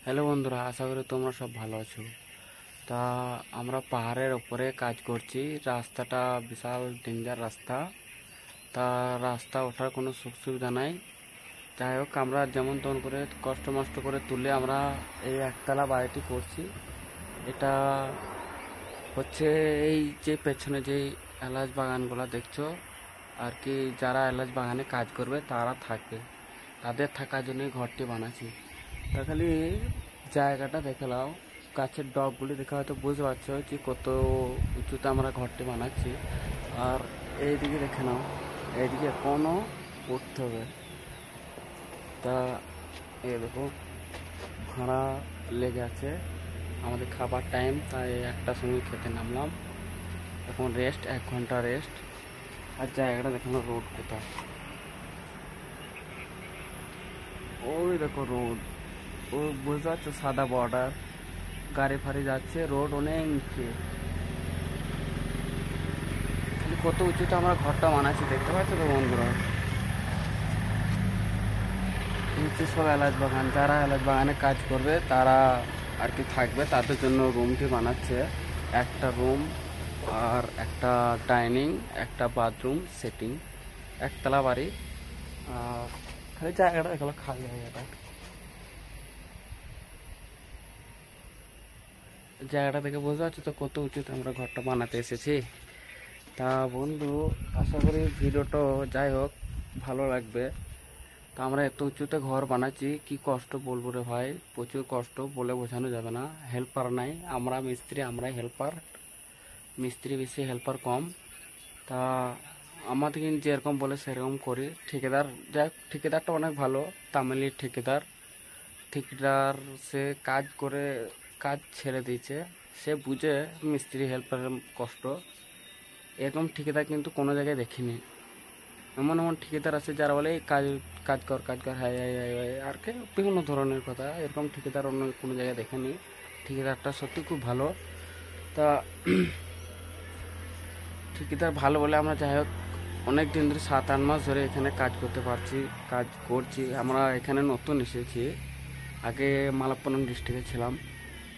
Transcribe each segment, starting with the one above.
Hello বন্ধুরা, আশা করি তোমরা সব ভালো আছো। তা আমরা পাহাড়ের উপরে কাজ করছি। রাস্তাটা বিশাল ডেঞ্জার রাস্তা। তা রাস্তা ওঠার কোনো সুখ সুবিধা নাই। যাই হোক, আমরা যেমন তেমন করে কষ্ট মষ্ট করে তুলে আমরা এই একতলা বাড়িটি করছি। এটা হচ্ছে এই যে পেছনে যে এলাচ বাগানগুলো দেখছো আর কি, যারা এলাচ বাগানে কাজ করবে তারা থাকবে, তাদের থাকার জন্যই ঘরটি বানাচ্ছি। তা খালি জায়গাটা দেখে নাও, গাছের ডগগুলি দেখে হয়তো বুঝতে পারছো যে কত উঁচুতে আমরা ঘরটি বানাচ্ছি। আর এইদিকে দেখে নাও, এইদিকে এখনো উঠতে হবে। তা এই দেখো, ভাড়া লেগে আছে, আমাদের খাবার টাইম, তাই একটা সময় খেতে নামলাম। এখন রেস্ট, 1 ঘন্টা রেস্ট। আর জায়গাটা দেখানো, রোড কোথায়, ওই দেখো রোড, ও বুঝতে পারছো, সাদা বর্ডার, গাড়ি ফাড়ি যাচ্ছে, রোড অনেক নিচে। কত উঁচুতে আমরা ঘরটা বানাচ্ছি দেখতে পাচ্ছ তো বন্ধুরা। নিচে সব এলাচ বাগান, যারা এলাচ বাগানে কাজ করবে তারা আর কি থাকবে, তাদের জন্য রুমটি বানাচ্ছে। একটা রুম আর একটা ডাইনিং, একটা বাথরুম সেটিং, একতলা বাড়ি। আর খালি জায়গাটা দেখলো, খালি জায়গাটা দেখে বুঝতে পারছো তো কত উঁচুতে আমরা ঘরটা বানাতে এসেছি। তা বন্ধু, আশা করি ভিডিওটা যাই হোক ভালো লাগবে। তা আমরা এত উঁচুতে ঘর বানাচ্ছি, কি কষ্ট বলবো রে ভাই, প্রচুর কষ্ট, বলে বোঝানো যাবে না। হেল্পার নাই, আমরা মিস্ত্রি, আমরাই হেল্পার, মিস্ত্রি বেশি হেল্পার কম। তা আমাদের কিন্তু যেরকম বলে সেরকম করি। ঠিকাদার, যাই হোক, ঠিকাদারটা অনেক ভালো, তামিলি ঠিকাদার। ঠিকাদার সে কাজ করে, কাজ ছেড়ে দিয়েছে, সে বুঝে মিস্ত্রি হেল্পারের কষ্ট। এরকম ঠিকাদার কিন্তু কোনো জায়গায় দেখিনি। এমন এমন ঠিকাদার আছে যারা বলে "এই কাজ, কাজ কর, কাজ কর, হাই হাই হাই হাই", আর কি বিভিন্ন ধরনের কথা। এরকম ঠিকাদার অন্য কোনো জায়গায় দেখেনি। ঠিকাদারটা সত্যি খুব ভালো। তা ঠিকাদার ভালো বলে আমরা যাই হোক অনেক দিন ধরে, 7-8 মাস ধরে এখানে কাজ করতে পারছি, কাজ করছি। আমরা এখানে নতুন এসেছি, আগে মালাপ্পুরম ডিস্ট্রিক্টে ছিলাম।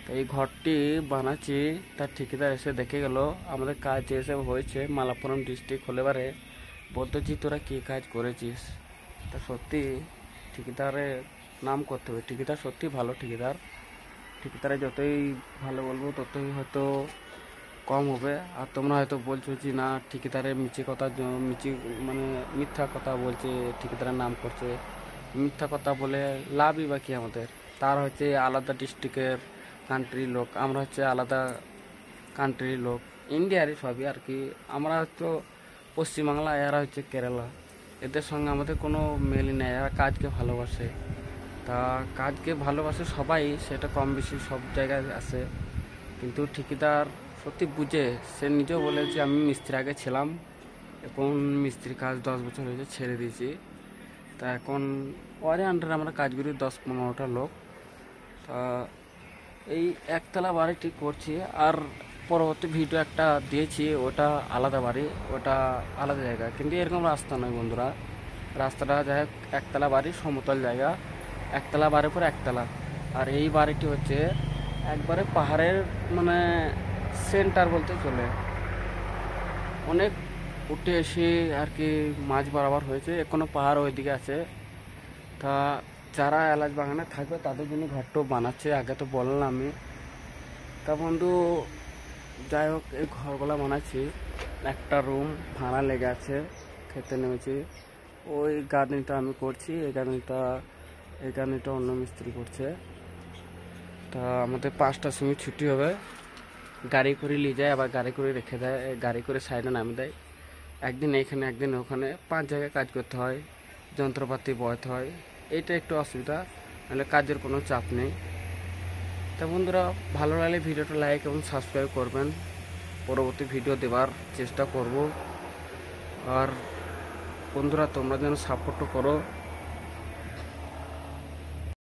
তো এই ঘরটি বানাচ্ছি, তার ঠিকাদার এসে দেখে গেল আমাদের কাজ এসে হয়েছে মালাপ্পুরম ডিস্ট্রিক্ট হলে পারে, বলতো জি তোরা কী কাজ করেছিস। তা সত্যি ঠিকাদারের নাম করতে হবে, ঠিকাদার সত্যি ভালো ঠিকাদার। ঠিকাদারে যতই ভালো বলবো ততই হয়তো কম হবে। আর তোমরা হয়তো বলছো যে না, ঠিকাদারের মিছে কথা, মিছি মানে মিথ্যা কথা বলছে, ঠিকাদারের নাম করছে। মিথ্যা কথা বলে লাভই বা কি আমাদের? তার হচ্ছে আলাদা ডিস্ট্রিক্টের কান্ট্রির লোক, আমরা হচ্ছে আলাদা কান্ট্রির লোক, ইন্ডিয়ারই সবই আর কি। আমরা হয়তো পশ্চিমবাংলা, এরা হচ্ছে কেরালা, এদের সঙ্গে আমাদের কোনো মেলই নেই। এরা কাজকে ভালোবাসে। তা কাজকে ভালোবাসে সবাই, সেটা কম বেশি সব জায়গায় আছে। কিন্তু ঠিকাদার সত্যি বুঝে, সে নিজেও বলে যে আমি মিস্ত্রি আগে ছিলাম, এখন মিস্ত্রির কাজ 10 বছর হয়েছে ছেড়ে দিয়েছি। তা এখন ওয়ারে আন্ডারে আমরা কাজ করি 10-15টা লোক। তা এই একতলা বাড়িটি করছি। আর পরবর্তী ভিডিও একটা দিয়েছি, ওটা আলাদা বাড়ি, ওটা আলাদা জায়গা, কিন্তু এরকম রাস্তা নয় বন্ধুরা। রাস্তাটা যাই হোক, একতলা বাড়ি, সমতল জায়গা, একতলা বাড়ির পর একতলা। আর এই বাড়িটি হচ্ছে একবারে পাহাড়ের মানে সেন্টার বলতে চলে, অনেক উঠে এসে আর কি মাঝ বরাবর হয়েছে, এখনো পাহাড় ওইদিকে আছে। তা যারা এলাচ বাগানে থাকবে তাদের জন্য ঘরটাও বানাচ্ছে, আগে তো বললাম আমি। তা বন্ধু, যাই হোক এই ঘরগুলো বানাচ্ছি। একটা রুম ভাড়া লেগে আছে, খেতে নেমেছি। ওই গার্ডেনটা আমি করছি, এই গার্ডেনটা অন্য মিস্ত্রি করছে। তা আমাদের 5টার সময় ছুটি হবে, গাড়ি করে নিয়ে যায়, আবার গাড়ি করে রেখে দেয়, গাড়ি করে সাইডে নামিয়ে দেয়। একদিন এখানে একদিন ওখানে, 5 জায়গায় কাজ করতে হয়, যন্ত্রপাতি বয়াতে হয়। এইটা একটু অসুবিধা, নাহলে কাজের কোনো চাপ নেই। তা বন্ধুরা, ভালো লাগলে ভিডিওটা লাইক এবং সাবস্ক্রাইব করবেন, পরবর্তী ভিডিও দেওয়ার চেষ্টা করব। আর বন্ধুরা, তোমরা যেন সাপোর্টও করো।